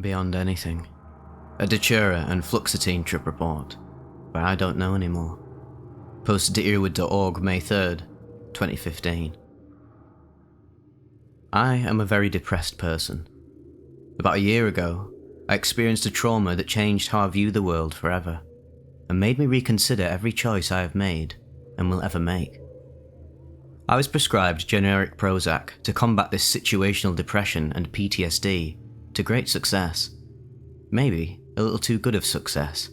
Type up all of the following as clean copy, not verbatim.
beyond anything. A Datura and fluoxetine trip report, but I don't know anymore. Posted to earwood.org May 3rd, 2015. I am a very depressed person. About a year ago, I experienced a trauma that changed how I view the world forever, and made me reconsider every choice I have made and will ever make. I was prescribed generic Prozac to combat this situational depression and PTSD to great success. Maybe a little too good of success.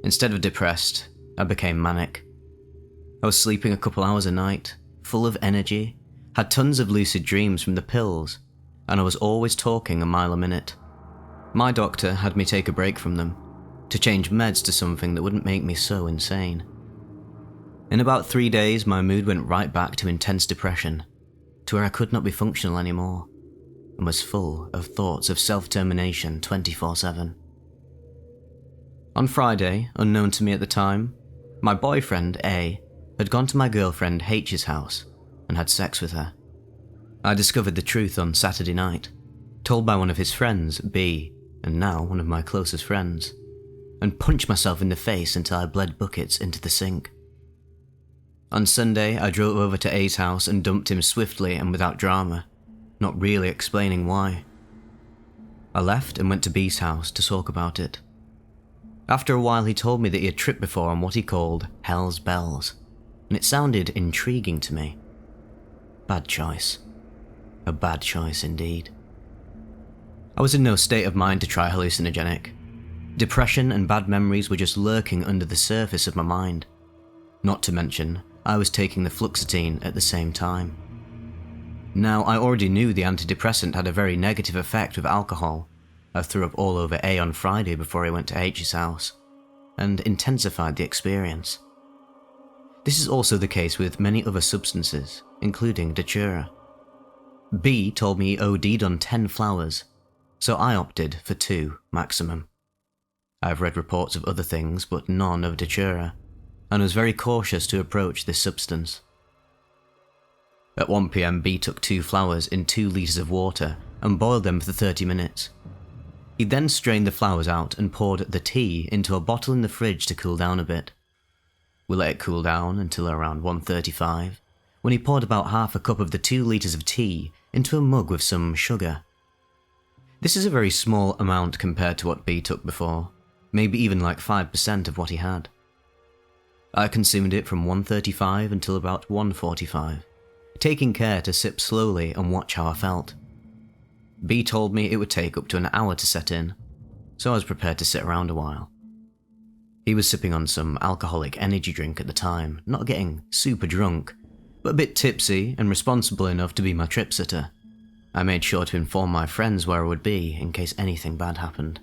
Instead of depressed, I became manic. I was sleeping a couple hours a night, full of energy, had tons of lucid dreams from the pills, and I was always talking a mile a minute. My doctor had me take a break from them, to change meds to something that wouldn't make me so insane. In about 3 days, my mood went right back to intense depression, to where I could not be functional anymore, and was full of thoughts of self-termination 24/7. On Friday, unknown to me at the time, my boyfriend, A, had gone to my girlfriend H's house and had sex with her. I discovered the truth on Saturday night, told by one of his friends, B, and now one of my closest friends, and punched myself in the face until I bled buckets into the sink. On Sunday, I drove over to A's house and dumped him swiftly and without drama, not really explaining why. I left and went to B's house to talk about it. After a while, he told me that he had tripped before on what he called Hell's Bells, and it sounded intriguing to me. Bad choice. A bad choice indeed. I was in no state of mind to try hallucinogenic. Depression and bad memories were just lurking under the surface of my mind. Not to mention, I was taking the fluoxetine at the same time. Now, I already knew the antidepressant had a very negative effect with alcohol. I threw up all over A on Friday before I went to H's house, and intensified the experience. This is also the case with many other substances, including Datura. B told me he OD'd on 10 flowers, so I opted for 2 maximum. I've read reports of other things, but none of Datura, and was very cautious to approach this substance. At 1 PM, B took 2 flowers in 2 litres of water and boiled them for 30 minutes. He then strained the flowers out and poured the tea into a bottle in the fridge to cool down a bit. We let it cool down until around 1:35, when he poured about half a cup of the 2 litres of tea into a mug with some sugar. This is a very small amount compared to what B took before, maybe even like 5% of what he had. I consumed it from 1:35 until about 1:45, taking care to sip slowly and watch how I felt. B told me it would take up to an hour to set in, so I was prepared to sit around a while. He was sipping on some alcoholic energy drink at the time, not getting super drunk, but a bit tipsy and responsible enough to be my trip sitter. I made sure to inform my friends where I would be in case anything bad happened.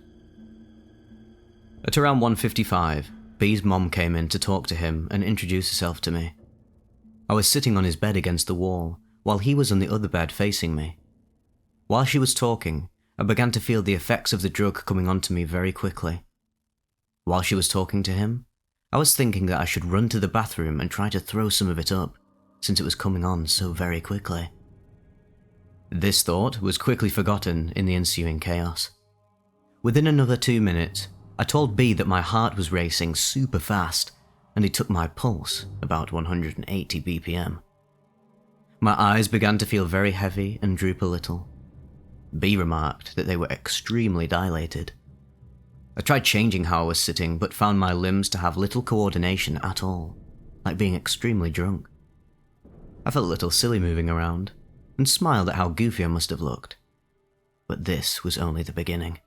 At around 1:55, B's mom came in to talk to him and introduce herself to me. I was sitting on his bed against the wall, while he was on the other bed facing me. While she was talking, I began to feel the effects of the drug coming onto me very quickly. While she was talking to him, I was thinking that I should run to the bathroom and try to throw some of it up, since it was coming on so very quickly. This thought was quickly forgotten in the ensuing chaos. Within another 2 minutes, I told B that my heart was racing super fast, and he took my pulse, about 180 BPM. My eyes began to feel very heavy and droop a little. B remarked that they were extremely dilated. I tried changing how I was sitting, but found my limbs to have little coordination at all, like being extremely drunk. I felt a little silly moving around, and smiled at how goofy I must have looked. But this was only the beginning.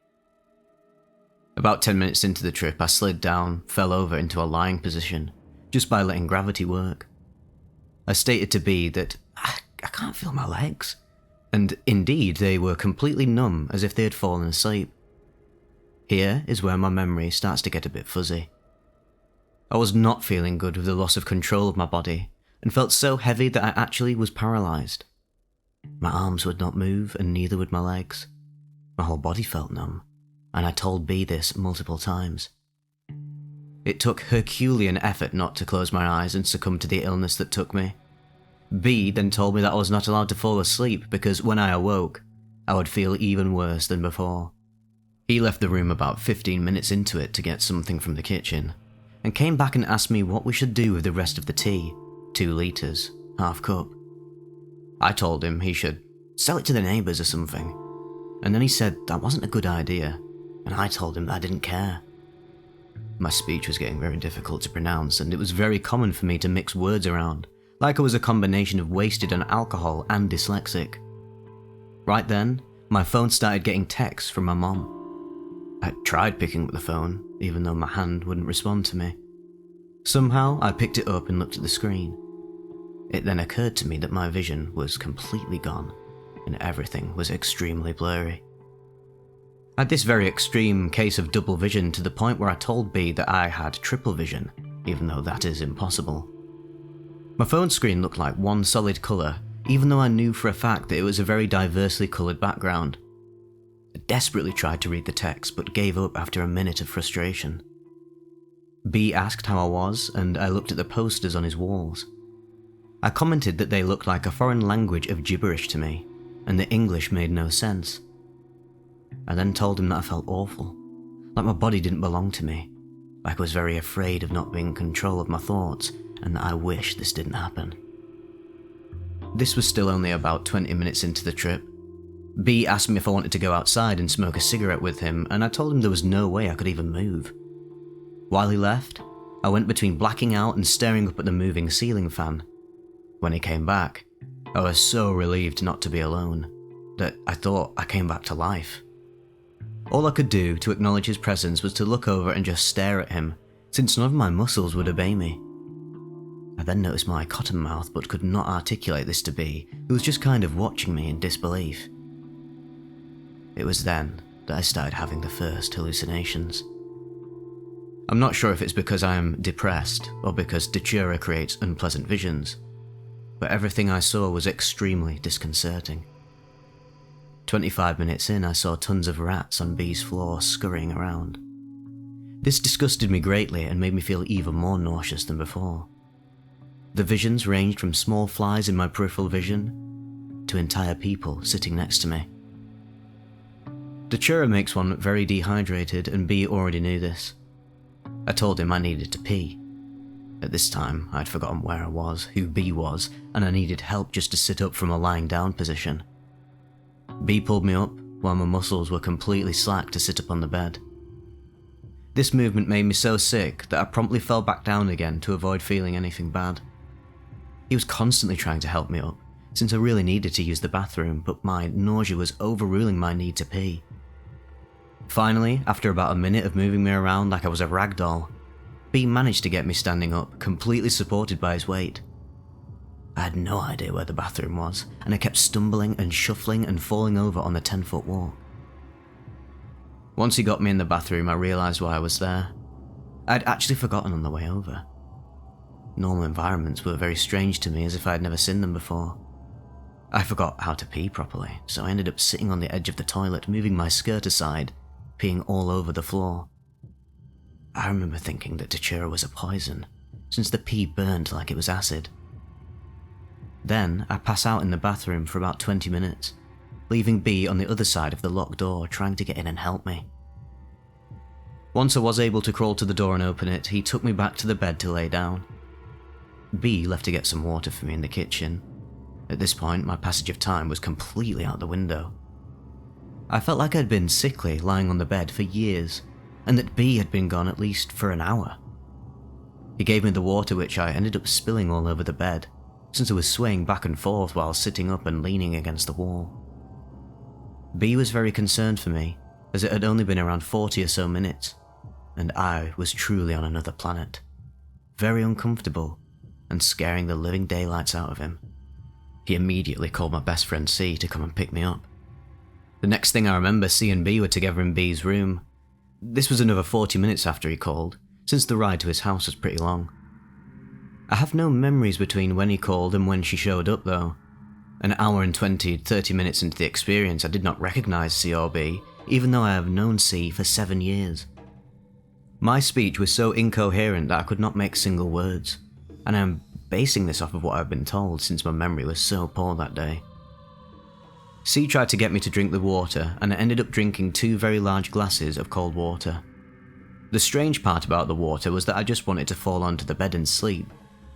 About 10 minutes into the trip, I slid down, fell over into a lying position, just by letting gravity work. I stated to B that I can't feel my legs, and indeed they were completely numb as if they had fallen asleep. Here is where my memory starts to get a bit fuzzy. I was not feeling good with the loss of control of my body, and felt so heavy that I actually was paralysed. My arms would not move, and neither would my legs. My whole body felt numb, and I told B this multiple times. It took Herculean effort not to close my eyes and succumb to the illness that took me. B then told me that I was not allowed to fall asleep because when I awoke, I would feel even worse than before. He left the room about 15 minutes into it to get something from the kitchen, and came back and asked me what we should do with the rest of the tea, 2 litres, half cup. I told him he should sell it to the neighbours or something, and then he said that wasn't a good idea, and I told him that I didn't care. My speech was getting very difficult to pronounce, and it was very common for me to mix words around, like I was a combination of wasted on alcohol and dyslexic. Right then, my phone started getting texts from my mom. I tried picking up the phone, even though my hand wouldn't respond to me. Somehow, I picked it up and looked at the screen. It then occurred to me that my vision was completely gone, and everything was extremely blurry. I had this very extreme case of double vision to the point where I told B that I had triple vision, even though that is impossible. My phone screen looked like one solid colour, even though I knew for a fact that it was a very diversely coloured background. I desperately tried to read the text, but gave up after a minute of frustration. B asked how I was, and I looked at the posters on his walls. I commented that they looked like a foreign language of gibberish to me, and that English made no sense. I then told him that I felt awful, like my body didn't belong to me, like I was very afraid of not being in control of my thoughts, and that I wished this didn't happen. This was still only about 20 minutes into the trip. B asked me if I wanted to go outside and smoke a cigarette with him, and I told him there was no way I could even move. While he left, I went between blacking out and staring up at the moving ceiling fan. When he came back, I was so relieved not to be alone, that I thought I came back to life. All I could do to acknowledge his presence was to look over and just stare at him, since none of my muscles would obey me. I then noticed my cotton mouth but could not articulate this to B, who was just kind of watching me in disbelief. It was then that I started having the first hallucinations. I'm not sure if it's because I am depressed or because Datura creates unpleasant visions, but everything I saw was extremely disconcerting. 25 minutes in, I saw tons of rats on B's floor scurrying around. This disgusted me greatly and made me feel even more nauseous than before. The visions ranged from small flies in my peripheral vision to entire people sitting next to me. Datura makes one very dehydrated, and B already knew this. I told him I needed to pee. At this time, I'd forgotten where I was, who B was, and I needed help just to sit up from a lying down position. B pulled me up, while my muscles were completely slack to sit up on the bed. This movement made me so sick that I promptly fell back down again to avoid feeling anything bad. He was constantly trying to help me up, since I really needed to use the bathroom, but my nausea was overruling my need to pee. Finally, after about a minute of moving me around like I was a rag doll, B managed to get me standing up, completely supported by his weight. I had no idea where the bathroom was, and I kept stumbling and shuffling and falling over on the 10-foot wall. Once he got me in the bathroom, I realised why I was there. I'd actually forgotten on the way over. Normal environments were very strange to me, as if I had never seen them before. I forgot how to pee properly, so I ended up sitting on the edge of the toilet, moving my skirt aside, peeing all over the floor. I remember thinking that Datura was a poison, since the pee burned like it was acid. Then I pass out in the bathroom for about 20 minutes, leaving B on the other side of the locked door trying to get in and help me. Once I was able to crawl to the door and open it, he took me back to the bed to lay down. B left to get some water for me in the kitchen. At this point, my passage of time was completely out the window. I felt like I'd been sickly lying on the bed for years, and that B had been gone at least for an hour. He gave me the water, which I ended up spilling all over the bed, since I was swaying back and forth while sitting up and leaning against the wall. B was very concerned for me, as it had only been around 40 or so minutes, and I was truly on another planet, very uncomfortable and scaring the living daylights out of him. He immediately called my best friend C to come and pick me up. The next thing I remember, C and B were together in B's room. This was another 40 minutes after he called, since the ride to his house was pretty long. I have no memories between when he called and when she showed up though. An hour and 30 minutes into the experience, I did not recognise C or B, even though I have known C for 7 years. My speech was so incoherent that I could not make single words, and I am basing this off of what I've been told since my memory was so poor that day. C tried to get me to drink the water, and I ended up drinking 2 very large glasses of cold water. The strange part about the water was that I just wanted to fall onto the bed and sleep,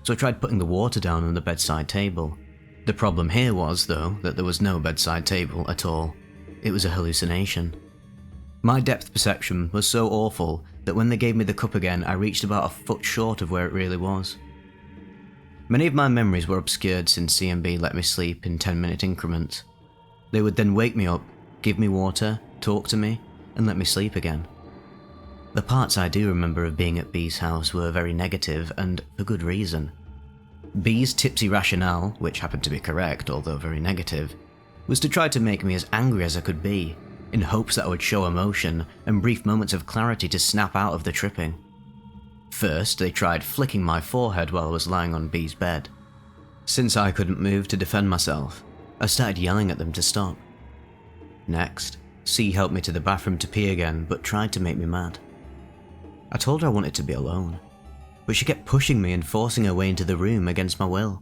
so I tried putting the water down on the bedside table. The problem here was, though, that there was no bedside table at all. It was a hallucination. My depth perception was so awful that when they gave me the cup again, I reached about a foot short of where it really was. Many of my memories were obscured since C&B let me sleep in 10-minute increments. They would then wake me up, give me water, talk to me, and let me sleep again. The parts I do remember of being at B's house were very negative, and for good reason. B's tipsy rationale, which happened to be correct although very negative, was to try to make me as angry as I could be, in hopes that I would show emotion and brief moments of clarity to snap out of the tripping. First, they tried flicking my forehead while I was lying on B's bed. Since I couldn't move to defend myself, I started yelling at them to stop. Next, C helped me to the bathroom to pee again, but tried to make me mad. I told her I wanted to be alone, but she kept pushing me and forcing her way into the room against my will.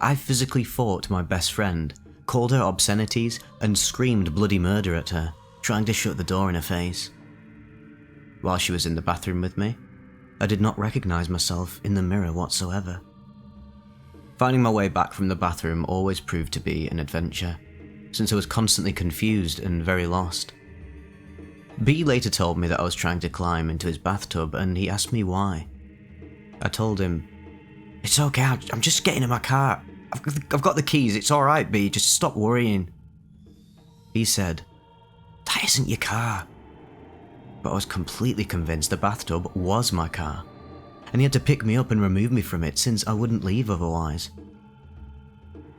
I physically fought my best friend, called her obscenities, and screamed bloody murder at her, trying to shut the door in her face. While she was in the bathroom with me, I did not recognize myself in the mirror whatsoever. Finding my way back from the bathroom always proved to be an adventure, since I was constantly confused and very lost. B later told me that I was trying to climb into his bathtub, and he asked me why. I told him, "It's okay, I'm just getting in my car. I've got the keys, it's alright, B, just stop worrying." He said, "That isn't your car." But I was completely convinced the bathtub was my car, and he had to pick me up and remove me from it since I wouldn't leave otherwise.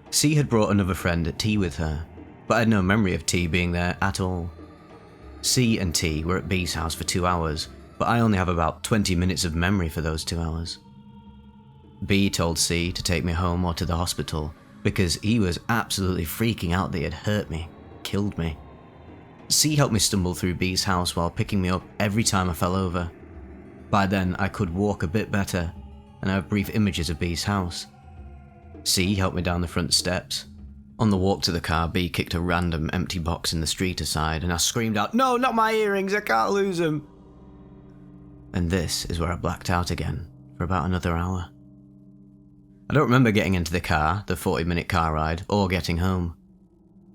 C had brought another friend at T with her, but I had no memory of T being there at all. C and T were at B's house for 2 hours, but I only have about 20 minutes of memory for those 2 hours. B told C to take me home or to the hospital because he was absolutely freaking out that he had hurt me, killed me. C helped me stumble through B's house while picking me up every time I fell over. By then I could walk a bit better, and I have brief images of B's house. C helped me down the front steps. On the walk to the car, B kicked a random empty box in the street aside, and I screamed out, "No, not my earrings, I can't lose them!" And this is where I blacked out again, for about another hour. I don't remember getting into the car, the 40-minute car ride, or getting home.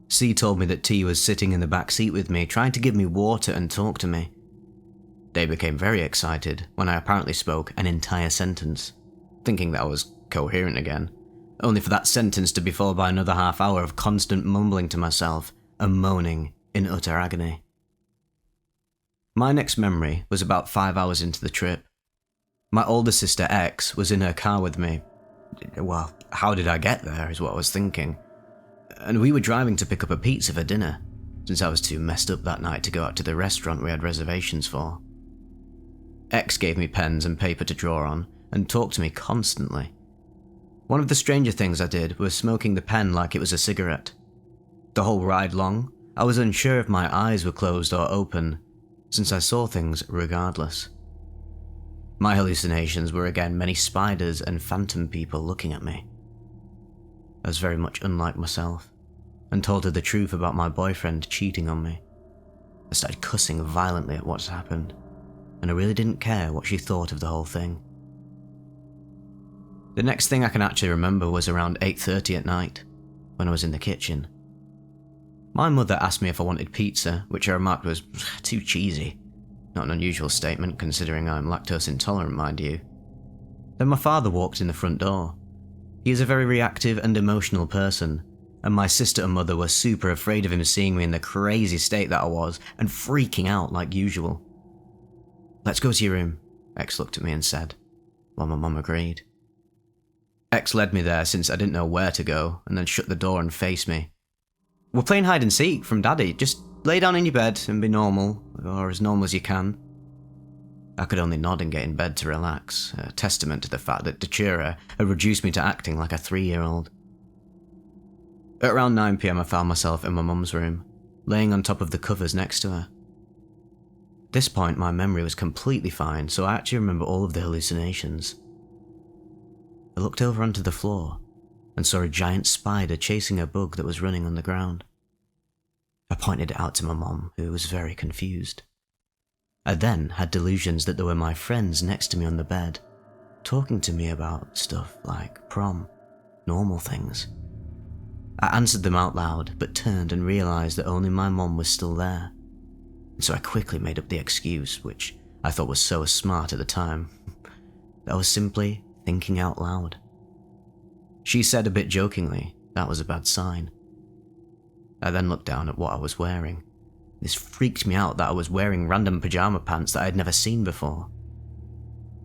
C told me that T was sitting in the back seat with me, trying to give me water and talk to me. They became very excited when I apparently spoke an entire sentence, thinking that I was coherent again, only for that sentence to be followed by another half hour of constant mumbling to myself and moaning in utter agony. My next memory was about 5 hours into the trip. My older sister X was in her car with me. Well, how did I get there is what I was thinking. And we were driving to pick up a pizza for dinner, since I was too messed up that night to go out to the restaurant we had reservations for. X gave me pens and paper to draw on and talked to me constantly. One of the stranger things I did was smoking the pen like it was a cigarette. The whole ride long, I was unsure if my eyes were closed or open, since I saw things regardless. My hallucinations were again many spiders and phantom people looking at me. I was very much unlike myself, and told her the truth about my boyfriend cheating on me. I started cussing violently at what's happened, and I really didn't care what she thought of the whole thing. The next thing I can actually remember was around 8:30 at night, when I was in the kitchen. My mother asked me if I wanted pizza, which I remarked was too cheesy. Not an unusual statement considering I'm lactose intolerant, mind you. Then my father walked in the front door. He is a very reactive and emotional person, and my sister and mother were super afraid of him seeing me in the crazy state that I was and freaking out like usual. "Let's go to your room," X looked at me and said, while my mum agreed. X led me there since I didn't know where to go, and then shut the door and faced me. "We're playing hide and seek from Daddy, just lay down in your bed and be normal, or as normal as you can." I could only nod and get in bed to relax, a testament to the fact that Datura had reduced me to acting like a 3-year-old. At around 9 PM I found myself in my mum's room, laying on top of the covers next to her. At this point my memory was completely fine, so I actually remember all of the hallucinations. I looked over onto the floor and saw a giant spider chasing a bug that was running on the ground. I pointed it out to my mom, who was very confused. I then had delusions that there were my friends next to me on the bed, talking to me about stuff like prom, normal things. I answered them out loud, but turned and realised that only my mom was still there. And so I quickly made up the excuse, which I thought was so smart at the time, that I was simply thinking out loud. She said a bit jokingly that was a bad sign. I then looked down at what I was wearing. This freaked me out that I was wearing random pyjama pants that I had never seen before.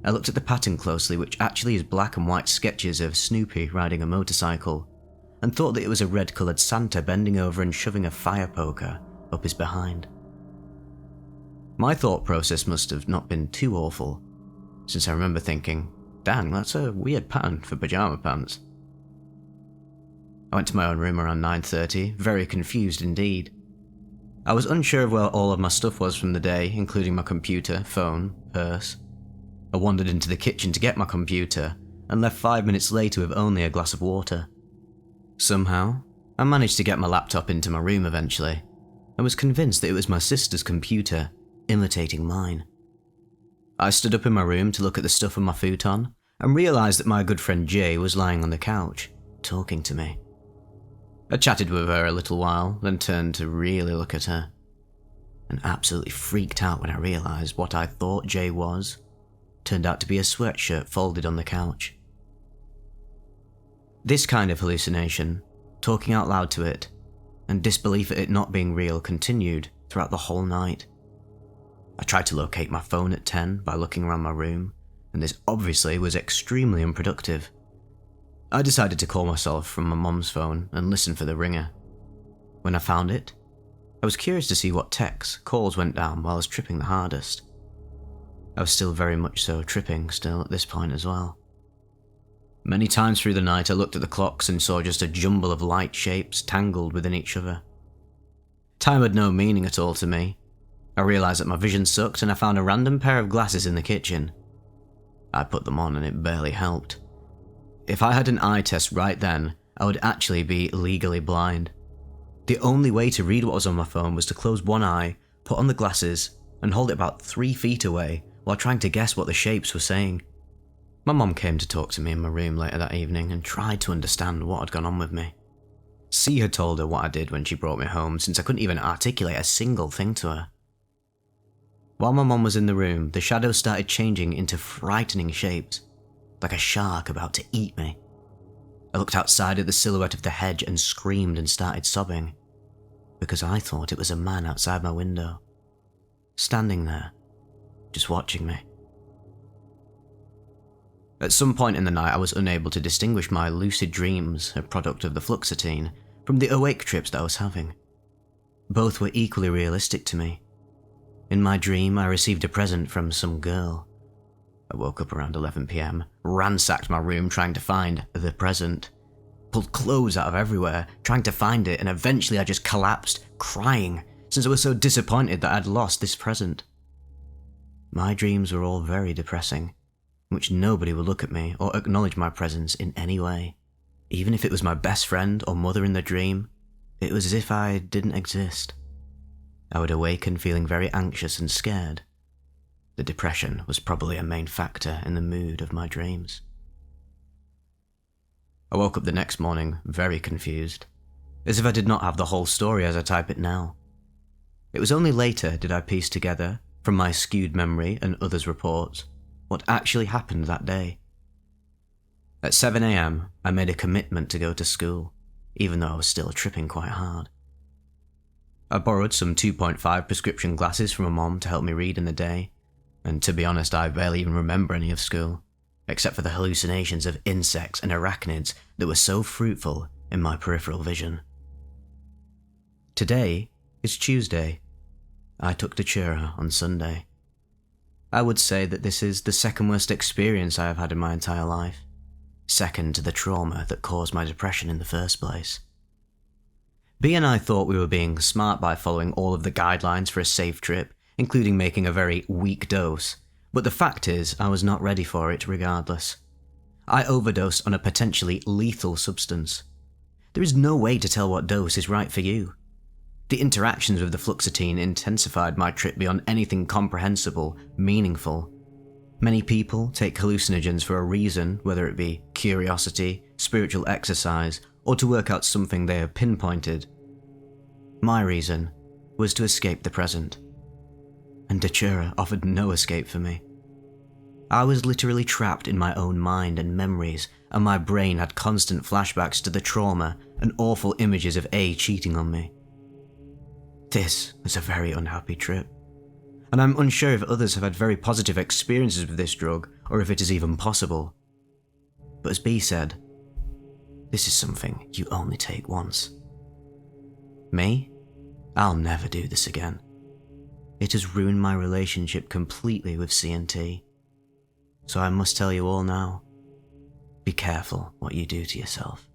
I looked at the pattern closely, which actually is black and white sketches of Snoopy riding a motorcycle, and thought that it was a red-coloured Santa bending over and shoving a fire poker up his behind. My thought process must have not been too awful, since I remember thinking, dang, that's a weird pattern for pyjama pants. I went to my own room around 9:30, very confused indeed. I was unsure of where all of my stuff was from the day, including my computer, phone, purse. I wandered into the kitchen to get my computer, and left 5 minutes later with only a glass of water. Somehow, I managed to get my laptop into my room eventually, and was convinced that it was my sister's computer, imitating mine. I stood up in my room to look at the stuff on my futon, and realised that my good friend Jay was lying on the couch, talking to me. I chatted with her a little while, then turned to really look at her, and absolutely freaked out when I realised what I thought Jay was turned out to be a sweatshirt folded on the couch. This kind of hallucination, talking out loud to it, and disbelief at it not being real continued throughout the whole night. I tried to locate my phone at 10 by looking around my room, and this obviously was extremely unproductive. I decided to call myself from my mom's phone and listen for the ringer. When I found it, I was curious to see what texts, calls went down while I was tripping the hardest. I was still very much so tripping still at this point as well. Many times through the night I looked at the clocks and saw just a jumble of light shapes tangled within each other. Time had no meaning at all to me. I realised that my vision sucked and I found a random pair of glasses in the kitchen. I put them on and it barely helped. If I had an eye test right then, I would actually be legally blind. The only way to read what was on my phone was to close one eye, put on the glasses, and hold it about 3 feet away while trying to guess what the shapes were saying. My mom came to talk to me in my room later that evening and tried to understand what had gone on with me. C had told her what I did when she brought me home, since I couldn't even articulate a single thing to her. While my mom was in the room, the shadows started changing into frightening shapes, like a shark about to eat me. I looked outside at the silhouette of the hedge and screamed and started sobbing, because I thought it was a man outside my window, standing there, just watching me. At some point in the night I was unable to distinguish my lucid dreams, a product of the fluoxetine, from the awake trips that I was having. Both were equally realistic to me. In my dream I received a present from some girl. I woke up around 11 PM, ransacked my room trying to find the present, pulled clothes out of everywhere trying to find it, and eventually I just collapsed, crying, since I was so disappointed that I'd lost this present. My dreams were all very depressing, in which nobody would look at me or acknowledge my presence in any way. Even if it was my best friend or mother in the dream, it was as if I didn't exist. I would awaken feeling very anxious and scared. The depression was probably a main factor in the mood of my dreams. I woke up the next morning very confused, as if I did not have the whole story as I type it now. It was only later did I piece together, from my skewed memory and others' reports, what actually happened that day. At 7 AM, I made a commitment to go to school, even though I was still tripping quite hard. I borrowed some 2.5 prescription glasses from my mom to help me read in the day, and to be honest, I barely even remember any of school, except for the hallucinations of insects and arachnids that were so fruitful in my peripheral vision. Today is Tuesday. I took Datura on Sunday. I would say that this is the second worst experience I have had in my entire life, second to the trauma that caused my depression in the first place. B and I thought we were being smart by following all of the guidelines for a safe trip, including making a very weak dose, but the fact is I was not ready for it regardless. I overdosed on a potentially lethal substance. There is no way to tell what dose is right for you. The interactions with the fluoxetine intensified my trip beyond anything comprehensible, meaningful. Many people take hallucinogens for a reason, whether it be curiosity, spiritual exercise, or to work out something they have pinpointed. My reason was to escape the present. And Datura offered no escape for me. I was literally trapped in my own mind and memories, and my brain had constant flashbacks to the trauma and awful images of A cheating on me. This was a very unhappy trip, and I'm unsure if others have had very positive experiences with this drug or if it is even possible. But as B said, this is something you only take once. Me? I'll never do this again. It has ruined my relationship completely with C&T. So I must tell you all now, be careful what you do to yourself.